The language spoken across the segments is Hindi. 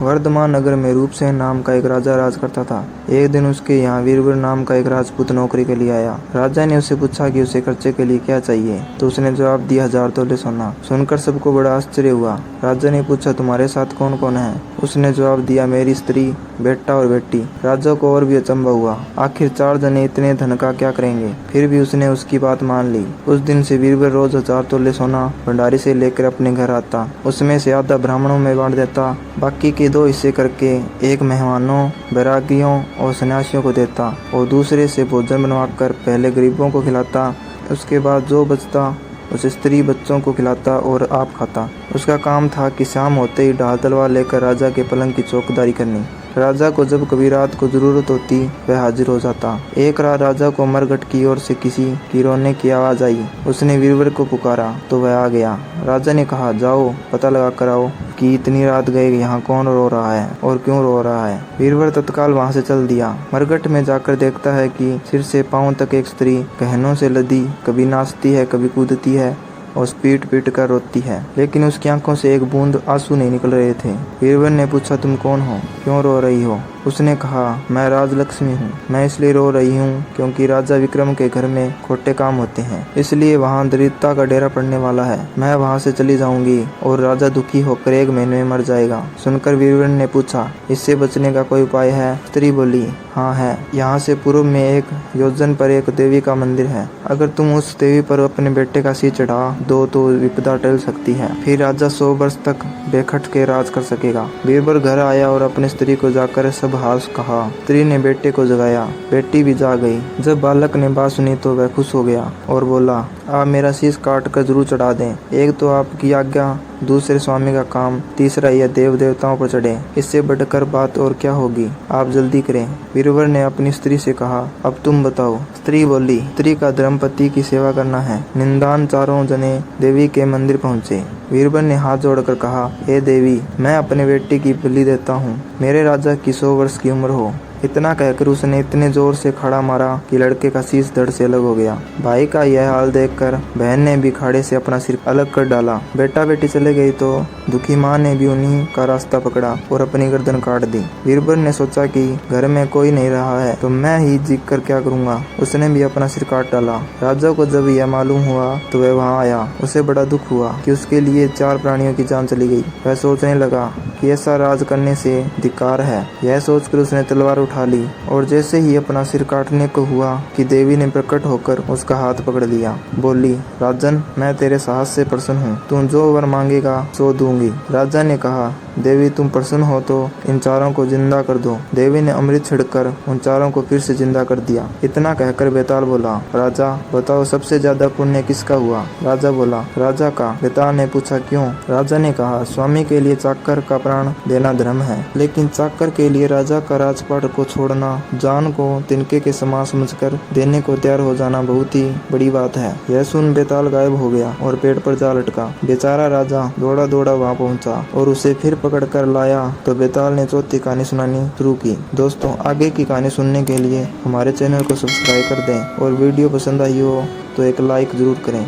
वर्धमान नगर में रूपसेन नाम का एक राजा राज करता था। एक दिन उसके यहाँ वीरवर नाम का एक राजपूत नौकरी के लिए आया। राजा ने उससे पूछा कि उसे खर्चे के लिए क्या चाहिए, तो उसने जवाब दिया 1000 तोले सोना। सुनकर सबको बड़ा आश्चर्य हुआ। राजा ने पूछा तुम्हारे साथ कौन कौन है? उसने जवाब दिया मेरी स्त्री, बेटा और बेटी। राजा को और भी अचंभा हुआ, आखिर 4 जने इतने धन का क्या करेंगे? फिर भी उसने उसकी बात मान ली। उस दिन से वीरवर रोज 1000 तोले सोना भंडारी से लेकर अपने घर आता। उसमें से आधा ब्राह्मणों में बांट देता, बाकी के 2 हिस्से करके एक मेहमानों, बैरागियों और सन्यासियों को देता और दूसरे से भोजन बनवाकर पहले गरीबों को खिलाता। उसके बाद जो बचता उसे स्त्री बच्चों को खिलाता और आप खाता। उसका काम था कि शाम होते ही ढाल तलवार लेकर राजा के पलंग की चौकीदारी करनी। राजा को जब कभी रात को जरूरत होती वह हाजिर हो जाता। एक रात राजा को मरघट की ओर से किसी की रोने की आवाज आई। उसने वीरवर को पुकारा तो वह आ गया। राजा ने कहा जाओ पता लगा कर आओ कि इतनी रात गए यहाँ कौन रो रहा है और क्यों रो रहा है। वीरवर तत्काल वहाँ से चल दिया। मरघट में जाकर देखता है कि सिर से पांव तक एक स्त्री गहनों से लदी कभी नाचती है कभी कूदती है और पीट पीट कर रोती है, लेकिन उसकी आंखों से एक बूंद आंसू नहीं निकल रहे थे। वीरवर ने पूछा तुम कौन हो, क्यों रो रही हो? उसने कहा मैं राजलक्ष्मी हूँ। मैं इसलिए रो रही हूँ क्योंकि राजा विक्रम के घर में खोटे काम होते हैं, इसलिए वहाँ दरिद्रता का डेरा पड़ने वाला है। मैं वहाँ से चली जाऊंगी और राजा दुखी होकर 1 महीने में मर जाएगा। सुनकर वीरवर ने पूछा इससे बचने का कोई उपाय है? स्त्री बोली हाँ है। यहाँ से पूर्व में 1 योजन पर एक देवी का मंदिर है। अगर तुम उस देवी पर अपने बेटे का सिर चढ़ा दो तो विपदा टल सकती है। फिर राजा 100 वर्ष तक बेखट के राज कर सकेगा। बीरबल घर आया और अपनी स्त्री को जाकर सब हाल कहा। स्त्री ने बेटे को जगाया, बेटी भी जाग गई। जब बालक ने बात सुनी तो वह खुश हो गया और बोला आप मेरा शीश काट कर जरूर चढ़ा दें। एक तो आपकी आज्ञा, दूसरे स्वामी का काम, तीसरा यह देव देवताओं पर चढ़े। इससे बढ़कर बात और क्या होगी, आप जल्दी करें। बीरबल ने अपनी स्त्री से कहा अब तुम बताओ। स्त्री बोली स्त्री का धर्म पति की सेवा करना है। निंदान 4 जने देवी के मंदिर पहुँचे। बीरबल ने हाथ जोड़कर कहा हे देवी, मैं अपने बेटे की बलि देता हूँ। मेरे राजा की 100 वर्ष की उम्र हो। इतना कहकर उसने इतने जोर से खड़ा मारा कि लड़के का शीश धड़ से अलग हो गया। भाई का यह हाल देखकर बहन ने भी खाड़े से अपना सिर अलग कर डाला। बेटा बेटी चले गई तो दुखी माँ ने भी उन्हीं का रास्ता पकड़ा और अपनी गर्दन काट दी। बीरबल ने सोचा कि घर में कोई नहीं रहा है तो मैं ही जीत कर क्या करूँगा। उसने भी अपना सिर काट डाला। राजा को जब यह मालूम हुआ तो वह वहाँ आया। उसे बड़ा दुख हुआ कि उसके लिए 4 प्राणियों की जान चली गई। वह सोचने लगा कि ऐसा राज करने से धिक्कार है। यह सोचकर उसने तलवार उठा ली और जैसे ही अपना सिर काटने को हुआ कि देवी ने प्रकट होकर उसका हाथ पकड़ लिया। बोली राजन, मैं तेरे साहस से प्रसन्न हूँ। तू जो वर मांगेगा सो दूंगी। राजा ने कहा देवी तुम प्रसन्न हो तो इन 4 को जिंदा कर दो। देवी ने अमृत छिड़कर उन 4 को फिर से जिंदा कर दिया। इतना कहकर बेताल बोला राजा बताओ सबसे ज्यादा पुण्य किसका हुआ? राजा बोला राजा का। बेताल ने पूछा क्यों? राजा ने कहा स्वामी के लिए चाकर का प्राण देना धर्म है, लेकिन चाकर के लिए राजा का राजपाट को छोड़ना, जान को तिनके के समान समझकर देने को तैयार हो जाना बहुत ही बड़ी बात है। यह सुन बेताल गायब हो गया और पेड़ पर जा लटका। बेचारा राजा दौड़ा दौड़ा वहाँ पहुँचा और उसे फिर पकड़ कर लाया तो बेताल ने चौथी कहानी सुनानी शुरू की। दोस्तों आगे की कहानी सुनने के लिए हमारे चैनल को सब्सक्राइब कर दें और वीडियो पसंद आई हो तो एक लाइक जरूर करें।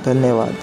धन्यवाद।